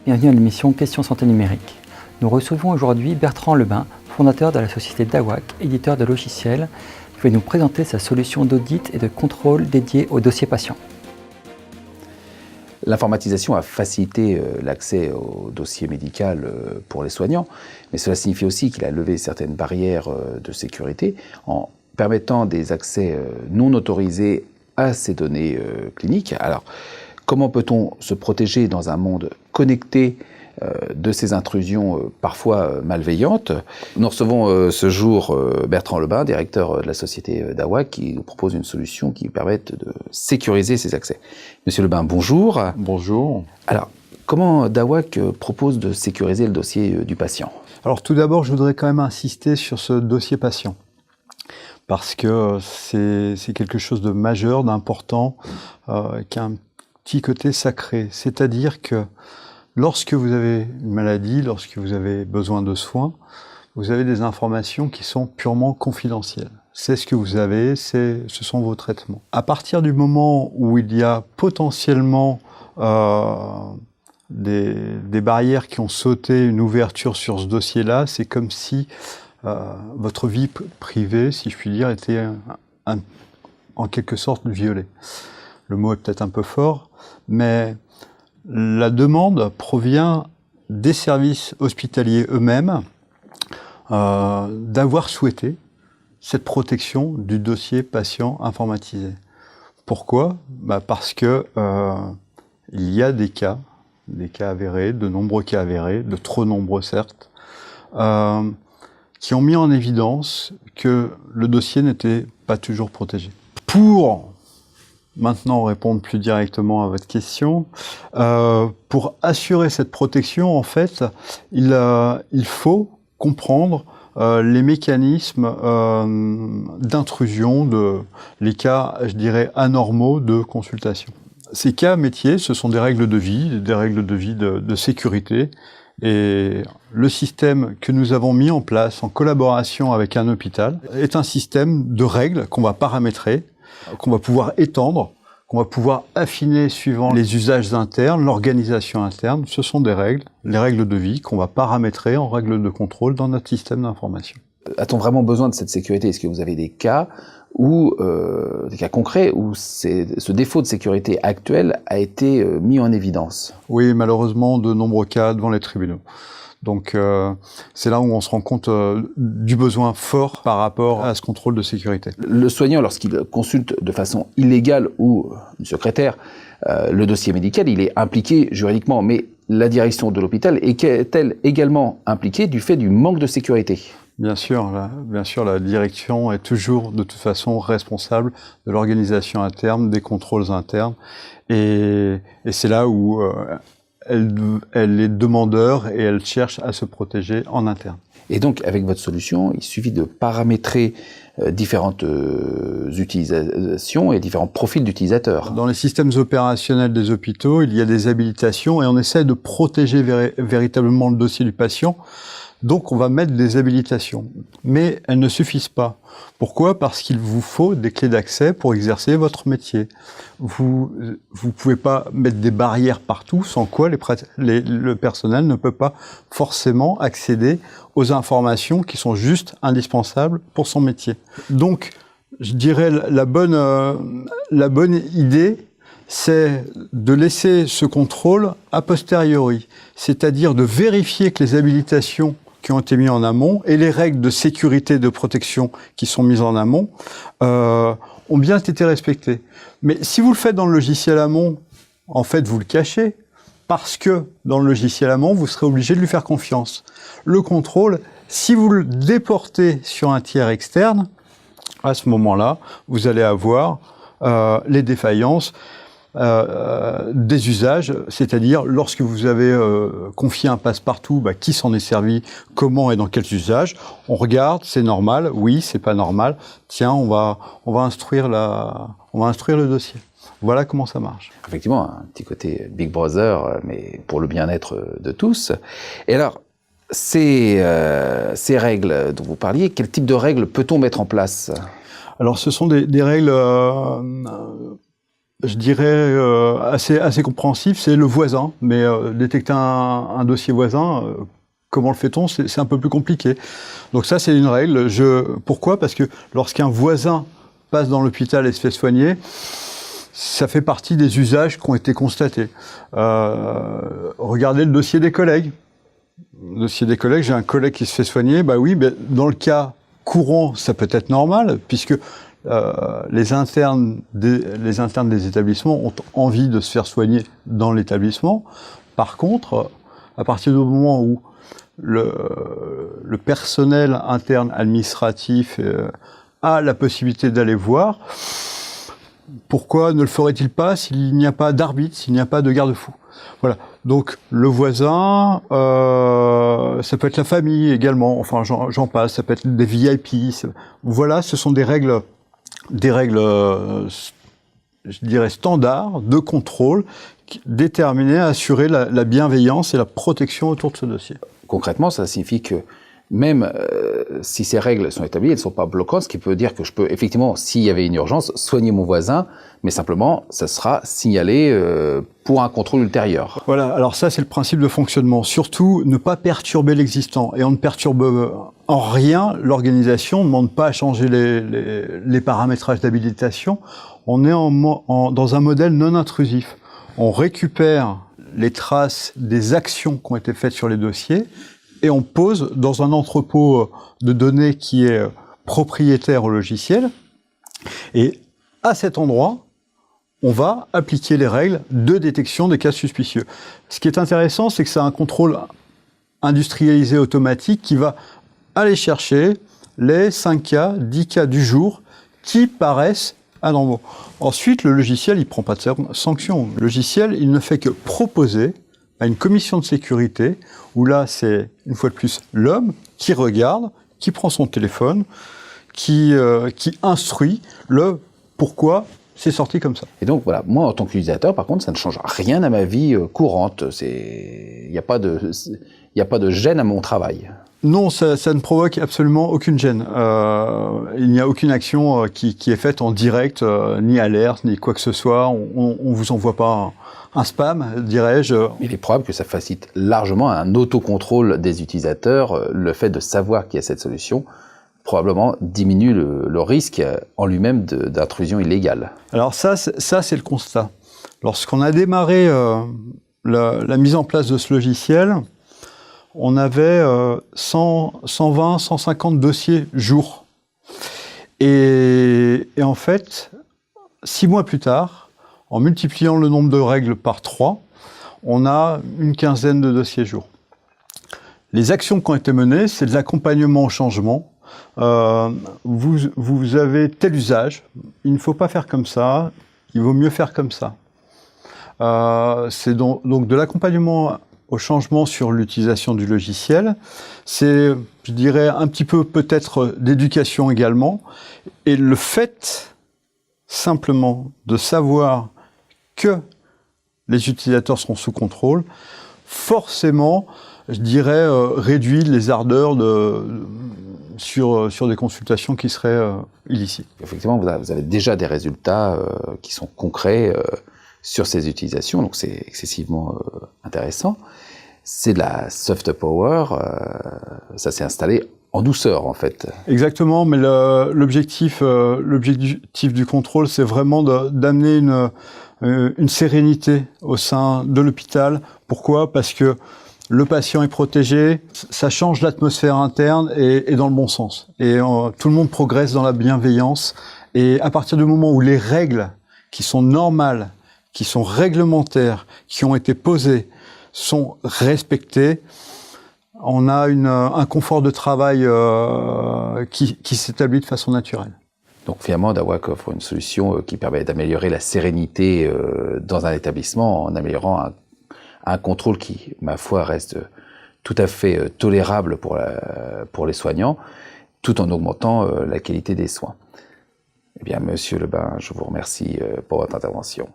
Bienvenue à l'émission Questions Santé Numérique. Nous recevons aujourd'hui Bertrand Lebin, fondateur de la société DAWAC, éditeur de logiciels, qui va nous présenter sa solution d'audit et de contrôle dédiée aux dossiers patients. L'informatisation a facilité l'accès au dossier médical pour les soignants, mais cela signifie aussi qu'il a levé certaines barrières de sécurité en permettant des accès non autorisés à ces données cliniques. Alors, comment peut-on se protéger dans un monde connecté de ces intrusions parfois malveillantes? Nous recevons ce jour Bertrand Lebin, directeur de la société DAWAC, qui nous propose une solution qui permet de sécuriser ces accès. Monsieur Lebin, bonjour. Bonjour. Alors, comment DAWAC propose de sécuriser le dossier du patient? Alors tout d'abord, je voudrais quand même insister sur ce dossier patient, parce que c'est quelque chose de majeur, d'important, qui a un petit côté sacré. C'est-à-dire que lorsque vous avez une maladie, lorsque vous avez besoin de soins, vous avez des informations qui sont purement confidentielles. C'est ce que vous avez, ce sont vos traitements. À partir du moment où il y a potentiellement des barrières qui ont sauté une ouverture sur ce dossier-là, c'est comme si votre vie privée, si je puis dire, était en quelque sorte violée. Le mot est peut-être un peu fort, mais la demande provient des services hospitaliers eux-mêmes d'avoir souhaité cette protection du dossier patient informatisé. Pourquoi? Parce que il y a des cas avérés, de nombreux cas avérés, de trop nombreux certes, qui ont mis en évidence que le dossier n'était pas toujours protégé. Pour maintenant répondre plus directement à votre question, pour assurer cette protection, en fait, il faut comprendre les mécanismes d'intrusion, les cas, je dirais, anormaux de consultation. Ces cas métiers, ce sont des règles de vie de sécurité. Et le système que nous avons mis en place en collaboration avec un hôpital est un système de règles qu'on va paramétrer, qu'on va pouvoir étendre, qu'on va pouvoir affiner suivant les usages internes, l'organisation interne. Ce sont des règles, les règles de vie qu'on va paramétrer en règles de contrôle dans notre système d'information. A-t-on vraiment besoin de cette sécurité? Est-ce que vous avez des cas des cas concrets où ce défaut de sécurité actuel a été mis en évidence? Oui, malheureusement, de nombreux cas devant les tribunaux. Donc c'est là où on se rend compte du besoin fort par rapport à ce contrôle de sécurité. Le soignant, lorsqu'il consulte de façon illégale ou une secrétaire le dossier médical, il est impliqué juridiquement, mais la direction de l'hôpital est-elle également impliquée du fait du manque de sécurité? Bien sûr, la direction est toujours de toute façon responsable de l'organisation interne, des contrôles internes, et c'est là où elle est demandeur et elle cherche à se protéger en interne. Et donc, avec votre solution, il suffit de paramétrer différentes utilisations et différents profils d'utilisateurs. Dans les systèmes opérationnels des hôpitaux, il y a des habilitations et on essaie de protéger véritablement le dossier du patient. Donc on va mettre des habilitations, mais elles ne suffisent pas. Pourquoi? Parce qu'il vous faut des clés d'accès pour exercer votre métier. Vous pouvez pas mettre des barrières partout, sans quoi le personnel ne peut pas forcément accéder aux informations qui sont juste indispensables pour son métier. Donc, je dirais la bonne idée, c'est de laisser ce contrôle a posteriori, c'est-à-dire de vérifier que les habilitations qui ont été mises en amont et les règles de sécurité et de protection qui sont mises en amont ont bien été respectées. Mais si vous le faites dans le logiciel amont, en fait, vous le cachez, parce que dans le logiciel amont, vous serez obligé de lui faire confiance. Le contrôle, si vous le déportez sur un tiers externe, à ce moment-là, vous allez avoir les défaillances des usages, c'est-à-dire lorsque vous avez confié un passe-partout, qui s'en est servi, comment et dans quels usages, on regarde, c'est normal, oui, c'est pas normal, tiens, on va instruire le dossier. Voilà comment ça marche. Effectivement, un petit côté Big Brother, mais pour le bien-être de tous. Et alors, ces règles dont vous parliez, quel type de règles peut-on mettre en place? Alors, ce sont des règles je dirais, assez compréhensif, c'est le voisin. Mais détecter un dossier voisin, comment le fait-on? C'est un peu plus compliqué. Donc ça, c'est une règle. Pourquoi? Parce que lorsqu'un voisin passe dans l'hôpital et se fait soigner, ça fait partie des usages qui ont été constatés. Regardez le dossier des collègues. Le dossier des collègues, j'ai un collègue qui se fait soigner, bah oui, dans le cas courant, ça peut être normal, puisque les internes des établissements ont envie de se faire soigner dans l'établissement. Par contre, à partir du moment où le personnel interne administratif a la possibilité d'aller voir, pourquoi ne le ferait-il pas s'il n'y a pas d'arbitre, s'il n'y a pas de garde-fou? Voilà. Donc le voisin, ça peut être la famille également. Enfin, j'en passe. Ça peut être des VIP. Voilà, ce sont des règles, je dirais standards de contrôle déterminées à assurer la bienveillance et la protection autour de ce dossier. Concrètement, ça signifie que même si ces règles sont établies, elles ne sont pas bloquantes, ce qui peut dire que je peux effectivement, s'il y avait une urgence, soigner mon voisin, mais simplement, ça sera signalé pour un contrôle ultérieur. Voilà, alors ça c'est le principe de fonctionnement. Surtout, ne pas perturber l'existant. Et on ne perturbe en rien l'organisation, on ne demande pas à changer les paramétrages d'habilitation. On est dans un modèle non intrusif. On récupère les traces des actions qui ont été faites sur les dossiers, et on pose dans un entrepôt de données qui est propriétaire au logiciel. Et à cet endroit, on va appliquer les règles de détection des cas suspicieux. Ce qui est intéressant, c'est que c'est un contrôle industrialisé automatique qui va aller chercher les 5 cas, 10 cas du jour qui paraissent anormaux. Ensuite, le logiciel, il ne prend pas de sanction. Le logiciel, il ne fait que proposer à une commission de sécurité, où là, c'est, une fois de plus, l'homme qui regarde, qui prend son téléphone, qui instruit le pourquoi c'est sorti comme ça. Et donc, voilà, moi, en tant qu'utilisateur, par contre, ça ne change rien à ma vie courante. Il n'y a pas de gêne à mon travail. Non, ça ne provoque absolument aucune gêne. Il n'y a aucune action qui est faite en direct, ni alerte, ni quoi que ce soit. On vous envoie pas un spam, dirais-je. Il est probable que ça facilite largement un autocontrôle des utilisateurs. Le fait de savoir qu'il y a cette solution probablement diminue le risque en lui-même d'intrusion illégale. Alors ça c'est le constat. Lorsqu'on a démarré la mise en place de ce logiciel, on avait 120, 150 dossiers jour. Et en fait, 6 mois plus tard, en multipliant le nombre de règles par 3, on a une quinzaine de dossiers jour. Les actions qui ont été menées, c'est de l'accompagnement au changement. Vous avez tel usage, il ne faut pas faire comme ça, il vaut mieux faire comme ça. C'est donc de l'accompagnement au changement sur l'utilisation du logiciel. C'est, je dirais, un petit peu peut-être d'éducation également. Et le fait simplement de savoir que les utilisateurs seront sous contrôle, forcément, je dirais, réduit les ardeurs sur des consultations qui seraient illicites. Effectivement, vous avez déjà des résultats qui sont concrets sur ces utilisations, donc c'est excessivement intéressant. C'est de la soft power, ça s'est installé en douceur en fait. Exactement, mais l'objectif du contrôle, c'est vraiment d'amener une sérénité au sein de l'hôpital. Pourquoi? Parce que le patient est protégé, ça change l'atmosphère interne et dans le bon sens. Et tout le monde progresse dans la bienveillance. Et à partir du moment où les règles qui sont normales, qui sont réglementaires, qui ont été posées, sont respectées, on a un confort de travail qui s'établit de façon naturelle. Donc finalement, Dawak offre une solution qui permet d'améliorer la sérénité dans un établissement en améliorant un contrôle qui, ma foi, reste tout à fait tolérable pour les soignants, tout en augmentant la qualité des soins. Eh bien, Monsieur Lebin, je vous remercie pour votre intervention.